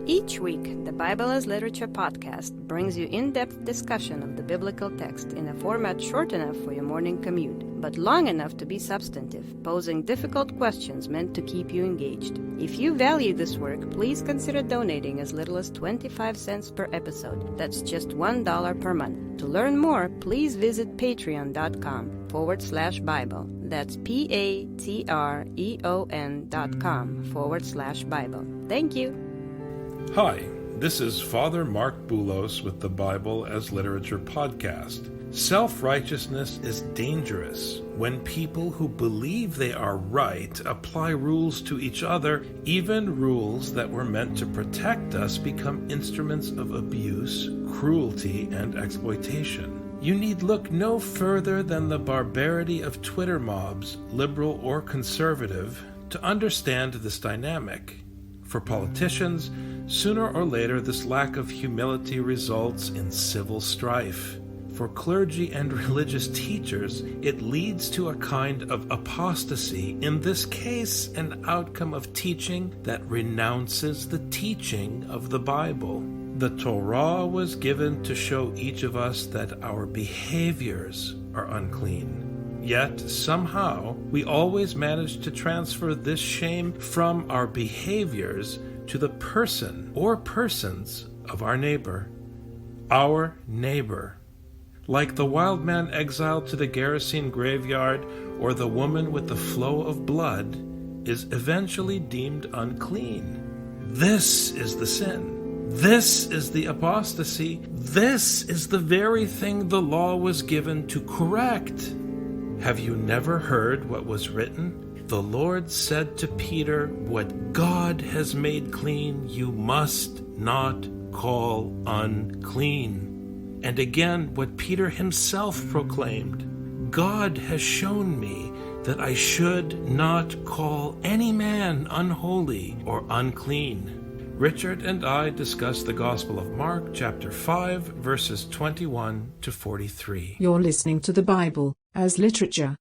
Each week, the Bible as Literature podcast brings you in-depth discussion of the biblical text in a format short enough for your morning commute, but long enough to be substantive, posing difficult questions meant to keep you engaged. If you value this work, please consider donating as little as 25 cents per episode. That's just $1 per month. To learn more, please visit patreon.com/Bible. That's patreon.com/Bible. Thank you. Hi, this is Father Mark Boulos with the Bible as Literature podcast. Self-righteousness is dangerous when people who believe they are right apply rules to each other. Even rules that were meant to protect us become instruments of abuse, cruelty, and exploitation. You need look no further than the barbarity of Twitter mobs, liberal or conservative, to understand this dynamic. For politicians, sooner or later this lack of humility results in civil strife. For clergy and religious teachers, it leads to a kind of apostasy, in this case an outcome of teaching that renounces the teaching of the Bible. The Torah was given to show each of us that our behaviors are unclean. Yet, somehow, we always manage to transfer this shame from our behaviors to the person or persons of our neighbor. Our neighbor. Like the wild man exiled to the Gerasene graveyard or the woman with the flow of blood is eventually deemed unclean. This is the sin. This is the apostasy. This is the very thing the law was given to correct. Have you never heard what was written? The Lord said to Peter, "What God has made clean, you must not call unclean." And again, what Peter himself proclaimed, "God has shown me that I should not call any man unholy or unclean." Richard and I discuss the Gospel of Mark, chapter 5, verses 21 to 43. You're listening to the Bible as Literature.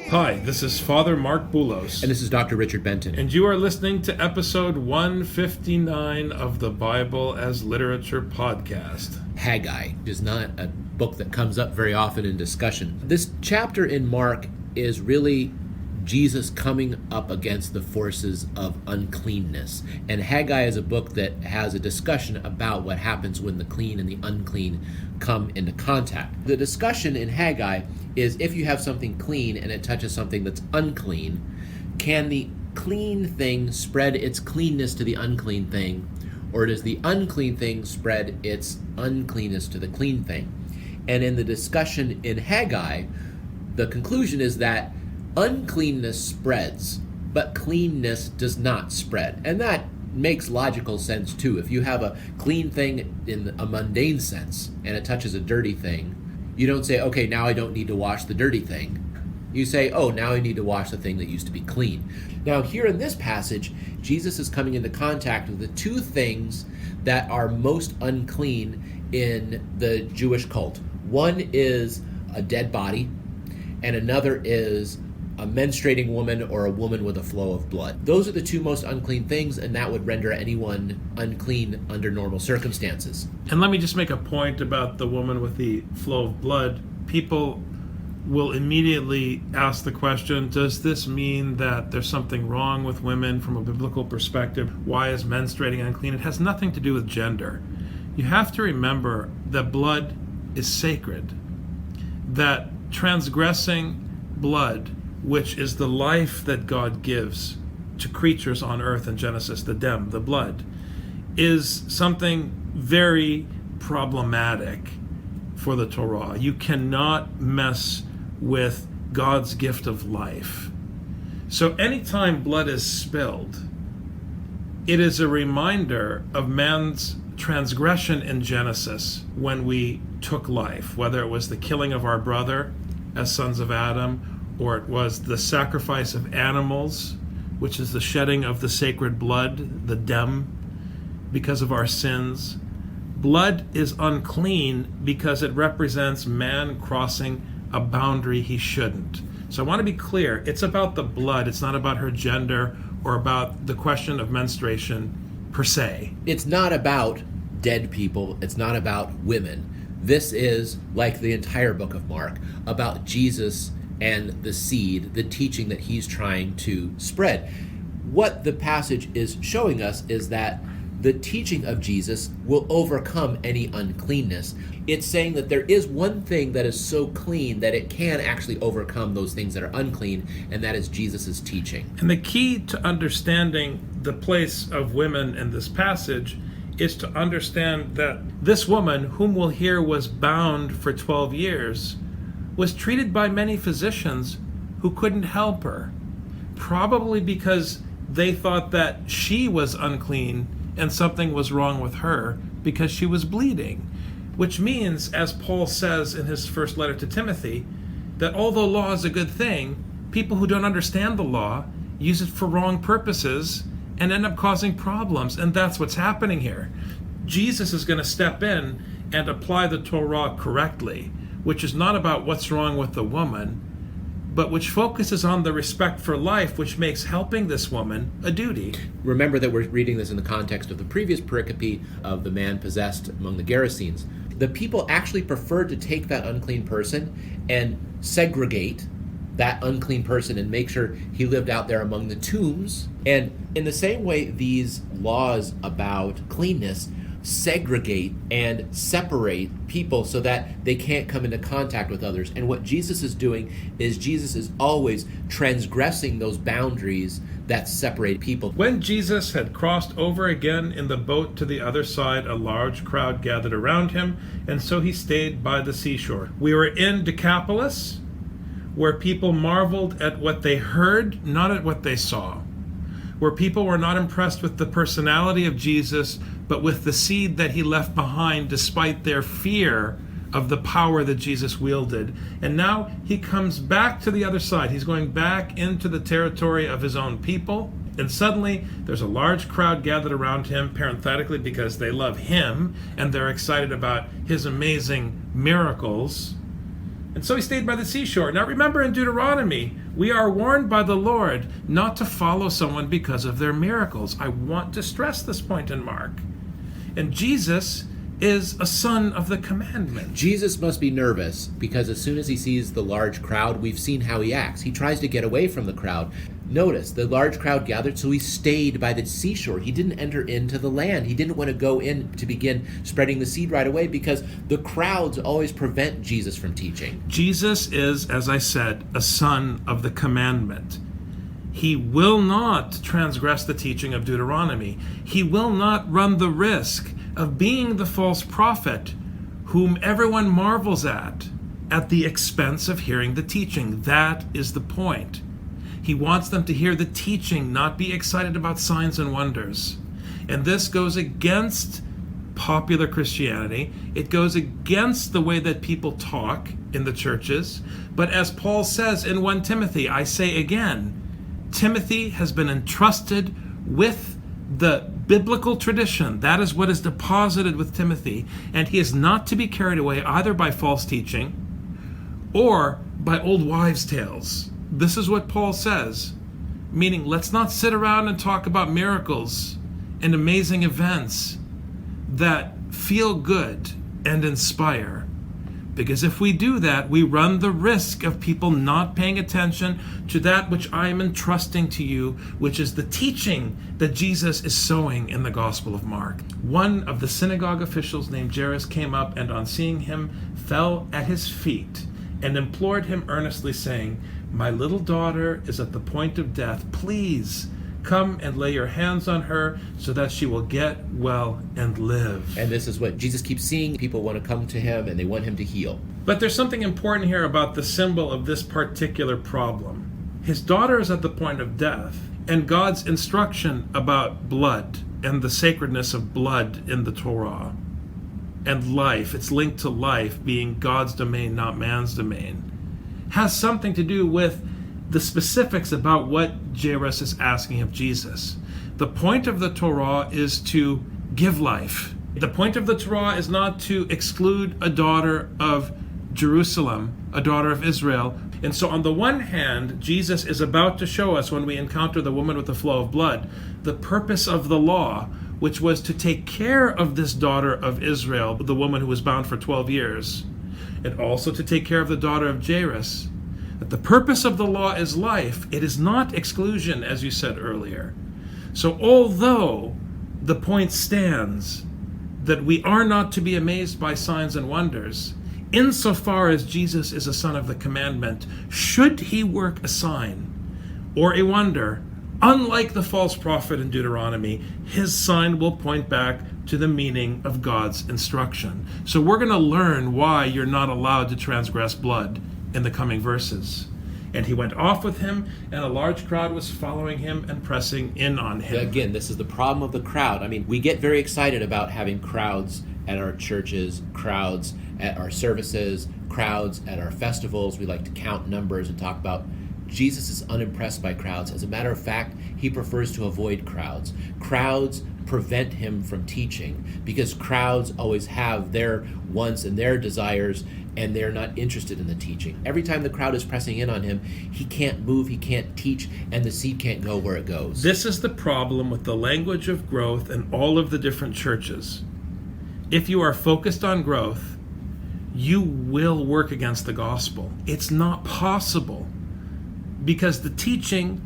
Hi, this is Father Mark Boulos. And this is Dr. Richard Benton. And you are listening to episode 159 of the Bible as Literature podcast. Haggai is not a book that comes up very often in discussion. This chapter in Mark is really Jesus coming up against the forces of uncleanness. And Haggai is a book that has a discussion about what happens when the clean and the unclean come into contact. The discussion in Haggai is if you have something clean and it touches something that's unclean, can the clean thing spread its cleanness to the unclean thing, or does the unclean thing spread its uncleanness to the clean thing? And in the discussion in Haggai, the conclusion is that uncleanness spreads, but cleanness does not spread. And that makes logical sense too. If you have a clean thing in a mundane sense and it touches a dirty thing, you don't say, okay, now I don't need to wash the dirty thing. You say, oh, now I need to wash the thing that used to be clean. Now here in this passage, Jesus is coming into contact with the two things that are most unclean in the Jewish cult. One is a dead body, and another is a menstruating woman or a woman with a flow of blood. Those are the two most unclean things, and that would render anyone unclean under normal circumstances. And let me just make a point about the woman with the flow of blood. People will immediately ask the question, does this mean that there's something wrong with women from a biblical perspective? Why is menstruating unclean? It has nothing to do with gender. You have to remember that blood is sacred, that transgressing blood, which is the life that God gives to creatures on earth in Genesis, the dem, the blood, is something very problematic for the Torah. You cannot mess with God's gift of life. So anytime blood is spilled, it is a reminder of man's transgression in Genesis when we took life, whether it was the killing of our brother as sons of Adam, or it was the sacrifice of animals, which is the shedding of the sacred blood, the dem, because of our sins. Blood is unclean because it represents man crossing a boundary he shouldn't. So I want to be clear, it's about the blood, it's not about her gender or about the question of menstruation per se. It's not about dead people, it's not about women. This is, like the entire book of Mark, about Jesus and the seed, the teaching that he's trying to spread. What the passage is showing us is that the teaching of Jesus will overcome any uncleanness. It's saying that there is one thing that is so clean that it can actually overcome those things that are unclean, and that is Jesus' teaching. And the key to understanding the place of women in this passage is to understand that this woman, whom we'll hear was bound for 12 years, was treated by many physicians who couldn't help her, probably because they thought that she was unclean and something was wrong with her because she was bleeding. Which means, as Paul says in his first letter to Timothy, that although law is a good thing, people who don't understand the law use it for wrong purposes and end up causing problems. And that's what's happening here. Jesus is going to step in and apply the Torah correctly, which is not about what's wrong with the woman, but which focuses on the respect for life, which makes helping this woman a duty. Remember that we're reading this in the context of the previous pericope of the man possessed among the Gerasenes. The people actually preferred to take that unclean person and segregate that unclean person and make sure he lived out there among the tombs. And in the same way, these laws about cleanness segregate and separate people so that they can't come into contact with others. And what Jesus is doing is Jesus is always transgressing those boundaries that separate people. When Jesus had crossed over again in the boat to the other side, a large crowd gathered around him, and so he stayed by the seashore. We were in Decapolis, where people marveled at what they heard, not at what they saw. Where people were not impressed with the personality of Jesus, but with the seed that he left behind, despite their fear of the power that Jesus wielded. And now he comes back to the other side. He's going back into the territory of his own people. And suddenly there's a large crowd gathered around him, parenthetically because they love him and they're excited about his amazing miracles. And so he stayed by the seashore. Now remember, in Deuteronomy, we are warned by the Lord not to follow someone because of their miracles. I want to stress this point in Mark. And Jesus is a son of the commandment. Jesus must be nervous because as soon as he sees the large crowd, we've seen how he acts. He tries to get away from the crowd. Notice, the large crowd gathered, so he stayed by the seashore. He didn't enter into the land. He didn't want to go in to begin spreading the seed right away because the crowds always prevent Jesus from teaching. Jesus is, as I said, a son of the commandment. He will not transgress the teaching of Deuteronomy. He will not run the risk of being the false prophet whom everyone marvels at the expense of hearing the teaching. That is the point. He wants them to hear the teaching, not be excited about signs and wonders. And this goes against popular Christianity. It goes against the way that people talk in the churches. But as Paul says in 1 Timothy, I say again, Timothy has been entrusted with the biblical tradition. That is what is deposited with Timothy. And he is not to be carried away either by false teaching or by old wives' tales. This is what Paul says, meaning let's not sit around and talk about miracles and amazing events that feel good and inspire. Because if we do that, we run the risk of people not paying attention to that which I am entrusting to you, which is the teaching that Jesus is sowing in the Gospel of Mark. One of the synagogue officials named Jairus came up and on seeing him fell at his feet and implored him earnestly, saying, "My little daughter is at the point of death. Please come and lay your hands on her so that she will get well and live." And this is what Jesus keeps seeing. People want to come to him and they want him to heal. But there's something important here about the symbol of this particular problem. His daughter is at the point of death, and God's instruction about blood and the sacredness of blood in the Torah and life, it's linked to life being God's domain, not man's domain, has something to do with the specifics about what Jairus is asking of Jesus. The point of the Torah is to give life, The point of the Torah is not to exclude a daughter of Jerusalem, a daughter of Israel. And so on the one hand, Jesus is about to show us, when we encounter the woman with the flow of blood, the purpose of the law, which was to take care of this daughter of Israel, the woman who was bound for 12 years, and also to take care of the daughter of Jairus. That the purpose of the law is life. It is not exclusion, as you said earlier. So although the point stands that we are not to be amazed by signs and wonders, insofar as Jesus is a son of the commandment, should he work a sign or a wonder, unlike the false prophet in Deuteronomy, his sign will point back to the meaning of God's instruction. So we're going to learn why you're not allowed to transgress blood in the coming verses. And he went off with him, and a large crowd was following him and pressing in on him. Again, this is the problem of the crowd. I mean, we get very excited about having crowds at our churches, crowds at our services, crowds at our festivals. We like to count numbers and talk about. Jesus is unimpressed by crowds. As a matter of fact, he prefers to avoid crowds. Crowds prevent him from teaching because crowds always have their wants and their desires, and they're not interested in the teaching. Every time the crowd is pressing in on him, he can't move, he can't teach, and the seed can't go where it goes. This is the problem with the language of growth in all of the different churches. If you are focused on growth, you will work against the gospel. It's not possible, because the teaching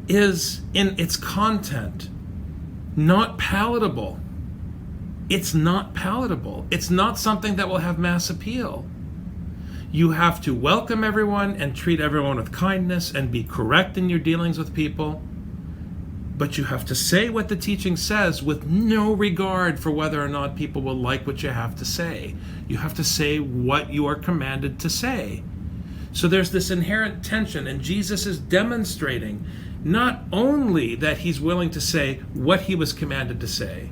is, in its content, not palatable. It's not palatable. It's not something that will have mass appeal. You have to welcome everyone and treat everyone with kindness and be correct in your dealings with people. But you have to say what the teaching says with no regard for whether or not people will like what you have to say. You have to say what you are commanded to say. So there's this inherent tension, and Jesus is demonstrating not only that he's willing to say what he was commanded to say,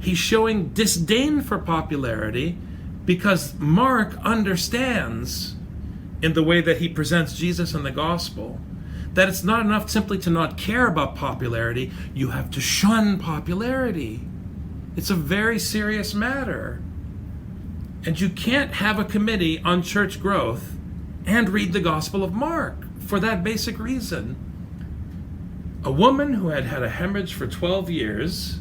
he's showing disdain for popularity, because Mark understands, in the way that he presents Jesus in the gospel, that it's not enough simply to not care about popularity. You have to shun popularity. It's a very serious matter. And you can't have a committee on church growth and read the Gospel of Mark for that basic reason. A woman who had had a hemorrhage for 12 years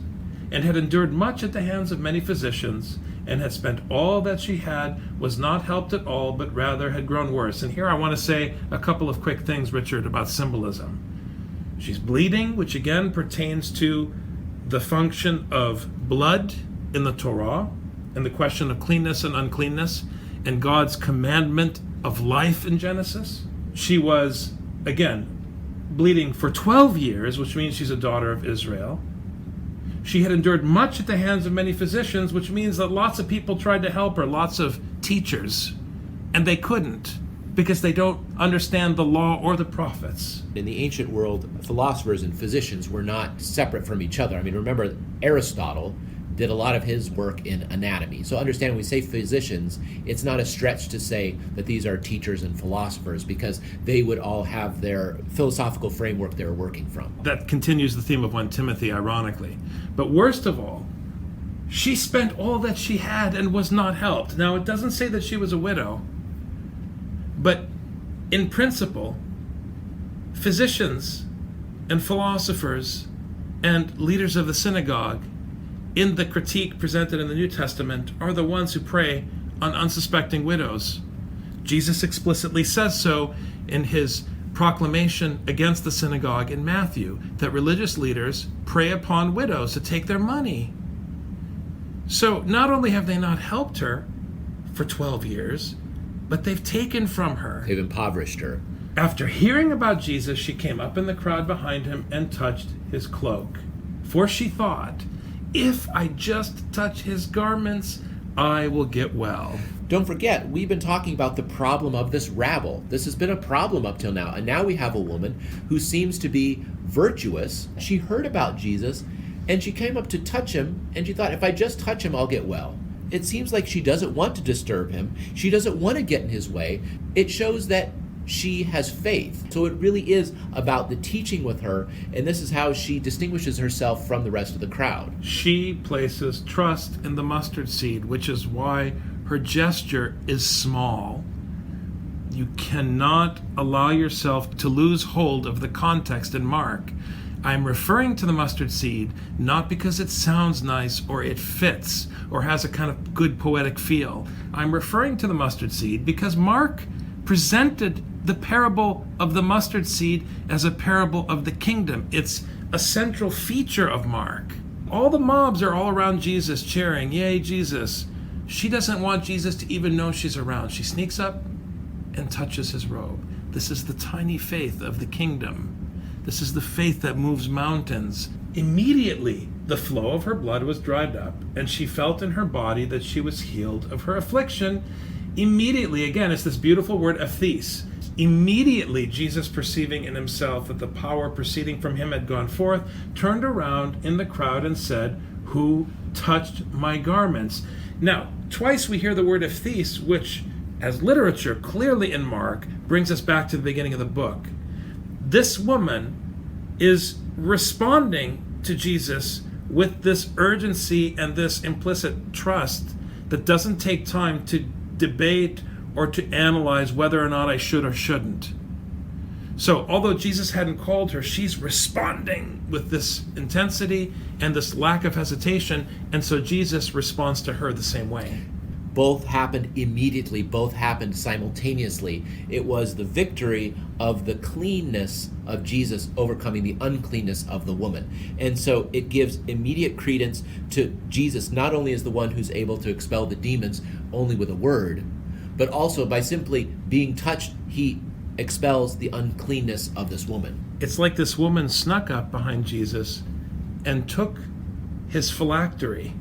and had endured much at the hands of many physicians and had spent all that she had, was not helped at all, but rather had grown worse. And here I want to say a couple of quick things, Richard, about symbolism. She's bleeding, which again pertains to the function of blood in the Torah and the question of cleanness and uncleanness and God's commandment of life in Genesis. She was, again, bleeding for 12 years, which means she's a daughter of Israel. She had endured much at the hands of many physicians, which means that lots of people tried to help her, lots of teachers, and they couldn't because they don't understand the law or the prophets. In the ancient world, philosophers and physicians were not separate from each other. I mean, remember, Aristotle did a lot of his work in anatomy. So understand, when we say physicians, it's not a stretch to say that these are teachers and philosophers, because they would all have their philosophical framework they're working from. That continues the theme of 1 Timothy, ironically. But worst of all, she spent all that she had and was not helped. Now, it doesn't say that she was a widow, but in principle, physicians and philosophers and leaders of the synagogue in the critique presented in the New Testament are the ones who prey on unsuspecting widows. Jesus explicitly says so in his proclamation against the synagogue in Matthew, that religious leaders prey upon widows to take their money. So not only have they not helped her for 12 years, but they've taken from her. They've impoverished her. After hearing about Jesus, she came up in the crowd behind him and touched his cloak. For she thought, if I just touch his garments, I will get well. Don't forget, we've been talking about the problem of this rabble. This has been a problem up till now. And now we have a woman who seems to be virtuous. She heard about Jesus, and she came up to touch him, and she thought, if I just touch him, I'll get well. It seems like she doesn't want to disturb him. She doesn't want to get in his way. It shows that she has faith. So it really is about the teaching with her, and this is how she distinguishes herself from the rest of the crowd. She places trust in the mustard seed, which is why her gesture is small. You cannot allow yourself to lose hold of the context in Mark. I'm referring to the mustard seed not because it sounds nice or it fits or has a kind of good poetic feel. I'm referring to the mustard seed because Mark presented the parable of the mustard seed as a parable of the kingdom. It's a central feature of Mark. All the mobs are all around Jesus cheering, "Yay, Jesus." She doesn't want Jesus to even know she's around. She sneaks up and touches his robe. This is the tiny faith of the kingdom. This is the faith that moves mountains. Immediately, the flow of her blood was dried up, and she felt in her body that she was healed of her affliction. Immediately, again, it's this beautiful word, aphthes. Immediately, Jesus, perceiving in himself that the power proceeding from him had gone forth, turned around in the crowd and said, "Who touched my garments?" Now, twice we hear the word aphthes, which, as literature clearly in Mark, brings us back to the beginning of the book. This woman is responding to Jesus with this urgency and this implicit trust that doesn't take time to debate or to analyze whether or not I should or shouldn't. So although Jesus hadn't called her, she's responding with this intensity and this lack of hesitation, and so Jesus responds to her the same way. Both happened immediately, both happened simultaneously. It was the victory of the cleanness of Jesus overcoming the uncleanness of the woman. And so it gives immediate credence to Jesus, not only as the one who's able to expel the demons only with a word, but also by simply being touched, he expels the uncleanness of this woman. It's like this woman snuck up behind Jesus and took his phylactery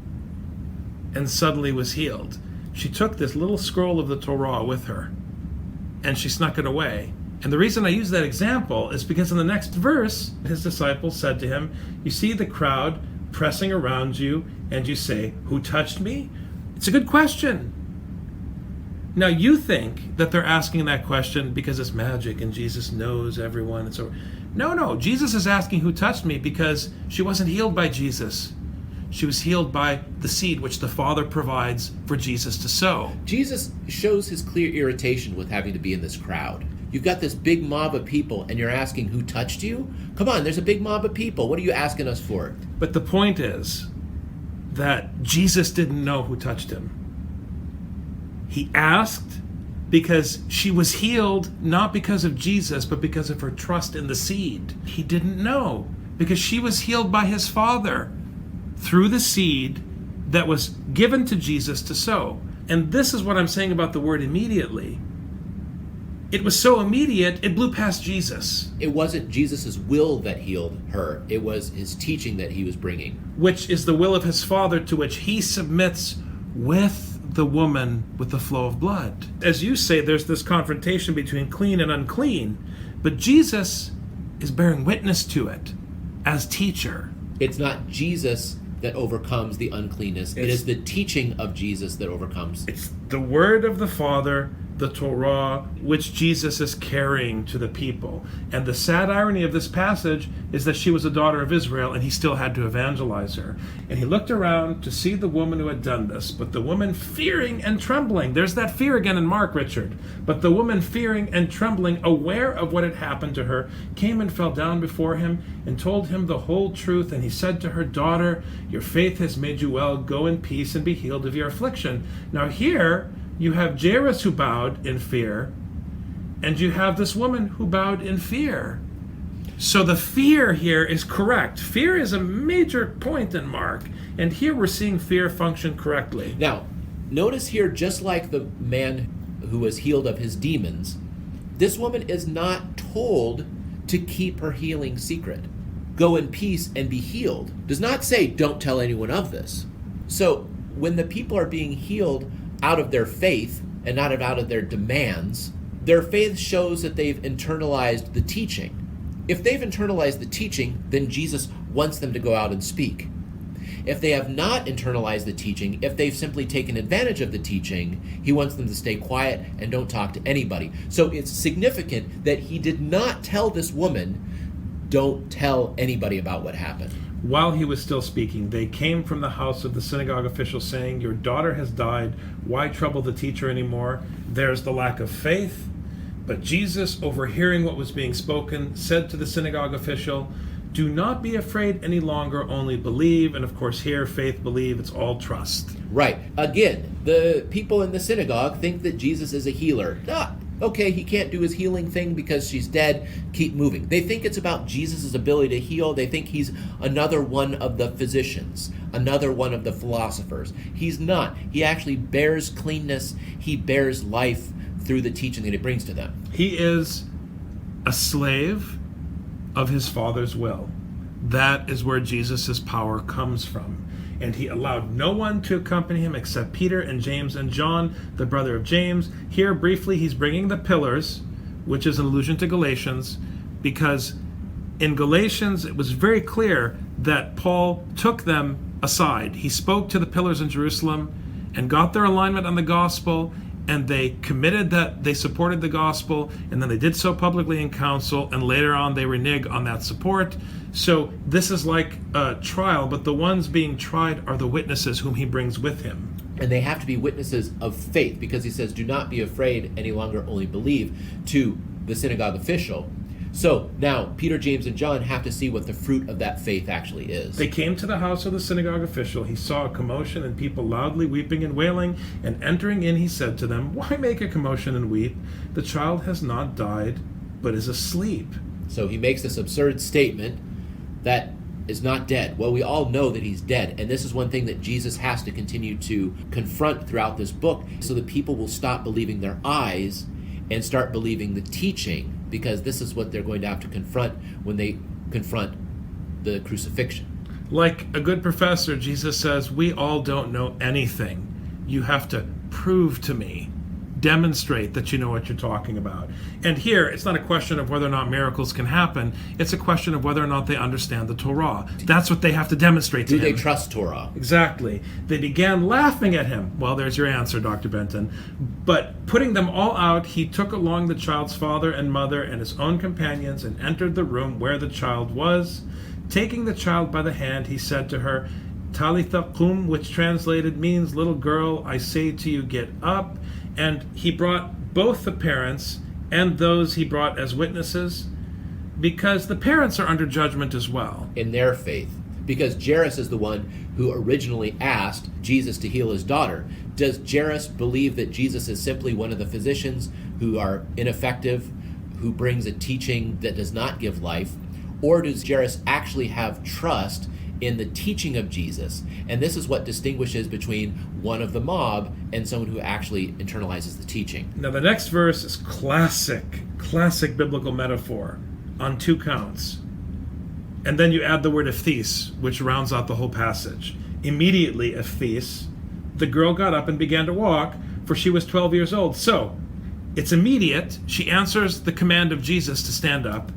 and suddenly was healed. She took this little scroll of the Torah with her, and she snuck it away. And the reason I use that example is because in the next verse, his disciples said to him, "You see the crowd pressing around you, and you say, 'Who touched me?'" It's a good question. Now you think that they're asking that question because it's magic and Jesus knows everyone. And so, no, Jesus is asking who touched me because she wasn't healed by Jesus. She was healed by the seed which the Father provides for Jesus to sow. Jesus shows his clear irritation with having to be in this crowd. You've got this big mob of people and you're asking who touched you? Come on, there's a big mob of people. What are you asking us for? But the point is that Jesus didn't know who touched him. He asked because she was healed not because of Jesus, but because of her trust in the seed. He didn't know because she was healed by his Father through the seed that was given to Jesus to sow. And this is what I'm saying about the word immediately. It was so immediate, it blew past Jesus. It wasn't Jesus' will that healed her. It was his teaching that he was bringing. Which is the will of his Father, to which he submits with the woman with the flow of blood. As you say, there's this confrontation between clean and unclean, but Jesus is bearing witness to it as teacher. It's not Jesus that overcomes the uncleanness. It is the teaching of Jesus that overcomes. It's the word of the Father, the Torah, which Jesus is carrying to the people. And the sad irony of this passage is that she was a daughter of Israel and he still had to evangelize her. And he looked around to see the woman who had done this, but the woman fearing and trembling. There's that fear again in Mark, Richard. But the woman fearing and trembling, aware of what had happened to her, came and fell down before him and told him the whole truth. And he said to her, "Daughter, your faith has made you well. Go in peace and be healed of your affliction." Now here, you have Jairus who bowed in fear, and you have this woman who bowed in fear. So the fear here is correct. Fear is a major point in Mark, and here we're seeing fear function correctly. Now, notice here, just like the man who was healed of his demons, this woman is not told to keep her healing secret. Go in peace and be healed. Does not say, don't tell anyone of this. So when the people are being healed out of their faith and not out of their demands, their faith shows that they've internalized the teaching. If they've internalized the teaching, then Jesus wants them to go out and speak. If they have not internalized the teaching, if they've simply taken advantage of the teaching, he wants them to stay quiet and don't talk to anybody. So it's significant that he did not tell this woman, don't tell anybody about what happened. While he was still speaking, they came from the house of the synagogue official saying, your daughter has died. Why trouble the teacher anymore? There's the lack of faith. But Jesus, overhearing what was being spoken, said to the synagogue official, do not be afraid any longer, only believe. And of course here, faith, believe, it's all trust. Right. Again, the people in the synagogue think that Jesus is a healer. Okay, he can't do his healing thing because she's dead. Keep moving. They think it's about Jesus' ability to heal. They think he's another one of the physicians, another one of the philosophers. He's not. He actually bears cleanness. He bears life through the teaching that he brings to them. He is a slave of his Father's will. That is where Jesus' power comes from. And he allowed no one to accompany him except Peter and James and John, the brother of James. Here, briefly, he's bringing the pillars, which is an allusion to Galatians, because in Galatians, it was very clear that Paul took them aside. He spoke to the pillars in Jerusalem and got their alignment on the gospel, and they committed that they supported the gospel, and then they did so publicly in council, and later on they renege on that support. So this is like a trial, but the ones being tried are the witnesses whom he brings with him. And they have to be witnesses of faith, because he says, do not be afraid any longer, only believe, to the synagogue official. So now Peter, James, and John have to see what the fruit of that faith actually is. They came to the house of the synagogue official. He saw a commotion and people loudly weeping and wailing. And entering in, he said to them, why make a commotion and weep? The child has not died, but is asleep. So he makes this absurd statement that is not dead. Well, we all know that he's dead. And this is one thing that Jesus has to continue to confront throughout this book, so that people will stop believing their eyes and start believing the teaching, because this is what they're going to have to confront when they confront the crucifixion. Like a good professor, Jesus says, we all don't know anything. You have to prove to me, demonstrate that you know what you're talking about. And here, it's not a question of whether or not miracles can happen. It's a question of whether or not they understand the Torah. That's what they have to demonstrate to him. Do they trust Torah? Exactly. They began laughing at him. Well, there's your answer, Dr. Benton. But putting them all out, he took along the child's father and mother and his own companions and entered the room where the child was. Taking the child by the hand, he said to her, Talitha kum, which translated means, little girl, I say to you, get up. And he brought both the parents and those he brought as witnesses, because the parents are under judgment as well. In their faith. Because Jairus is the one who originally asked Jesus to heal his daughter. Does Jairus believe that Jesus is simply one of the physicians who are ineffective, who brings a teaching that does not give life? Or does Jairus actually have trust in the teaching of Jesus? And this is what distinguishes between one of the mob and someone who actually internalizes the teaching. Now the next verse is classic biblical metaphor on two counts. And then you add the word ephes, which rounds out the whole passage. Immediately, ephes, the girl got up and began to walk, for she was 12 years old. So, it's immediate. She answers the command of Jesus to stand up.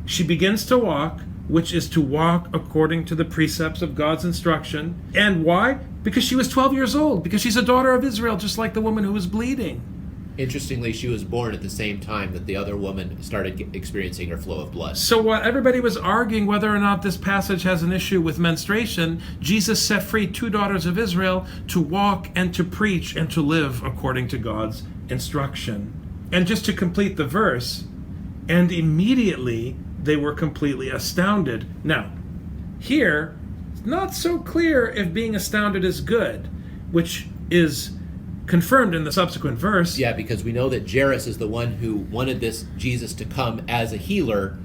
She begins to walk, which is to walk according to the precepts of God's instruction. And why? Because she was 12 years old, because she's a daughter of Israel, just like the woman who was bleeding. Interestingly, she was born at the same time that the other woman started experiencing her flow of blood. So while everybody was arguing whether or not this passage has an issue with menstruation, Jesus set free two daughters of Israel to walk and to preach and to live according to God's instruction. And just to complete the verse, and immediately they were completely astounded. Now, here, it's not so clear if being astounded is good, which is confirmed in the subsequent verse. Yeah, because we know that Jairus is the one who wanted this Jesus to come as a healer,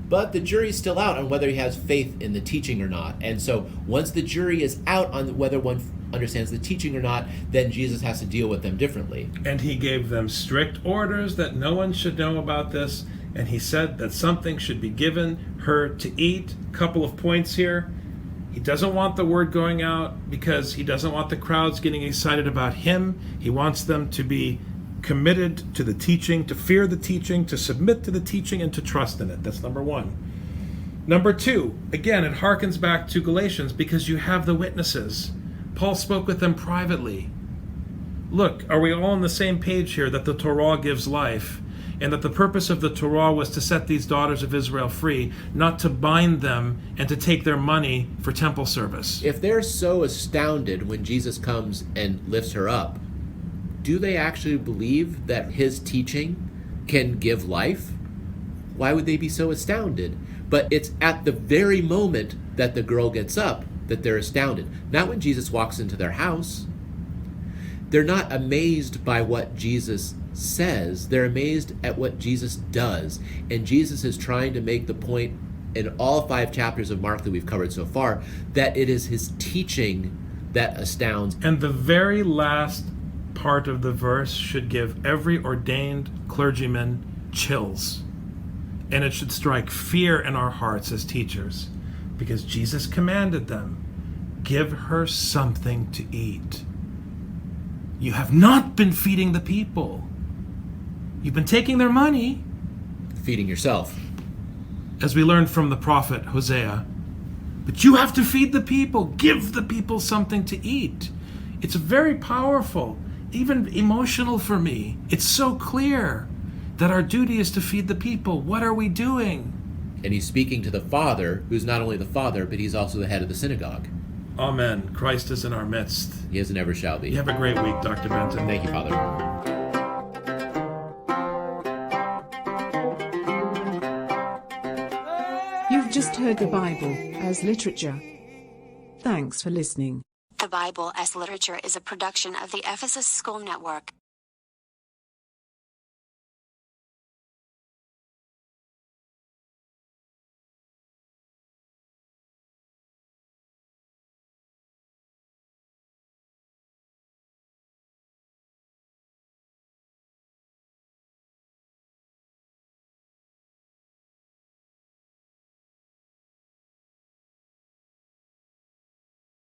but the jury's still out on whether he has faith in the teaching or not. And so once the jury is out on whether one understands the teaching or not, then Jesus has to deal with them differently. And he gave them strict orders that no one should know about this, and he said that something should be given her to eat. Couple of points here. He doesn't want the word going out because he doesn't want the crowds getting excited about him. He wants them to be committed to the teaching, to fear the teaching, to submit to the teaching, and to trust in it. That's number one. Number two, again, it harkens back to Galatians because you have the witnesses. Paul spoke with them privately. Look, are we all on the same page here that the Torah gives life and that the purpose of the Torah was to set these daughters of Israel free, not to bind them and to take their money for temple service? If they're so astounded when Jesus comes and lifts her up, do they actually believe that his teaching can give life? Why would they be so astounded? But it's at the very moment that the girl gets up that they're astounded. Not when Jesus walks into their house. They're not amazed by what Jesus says. They're amazed at what Jesus does. And Jesus is trying to make the point in all 5 chapters of Mark that we've covered so far that it is his teaching that astounds. And the very last part of the verse should give every ordained clergyman chills. And it should strike fear in our hearts as teachers, because Jesus commanded them, give her something to eat. You have not been feeding the people. You've been taking their money. Feeding yourself. As we learned from the prophet Hosea. But you have to feed the people. Give the people something to eat. It's very powerful, even emotional for me. It's so clear that our duty is to feed the people. What are we doing? And he's speaking to the Father, who's not only the Father, but he's also the head of the synagogue. Amen. Christ is in our midst. He is and ever shall be. You have a great week, Dr. Benton. Thank you, Father. You've just heard the Bible as literature. Thanks for listening. The Bible as Literature is a production of the Ephesus School Network.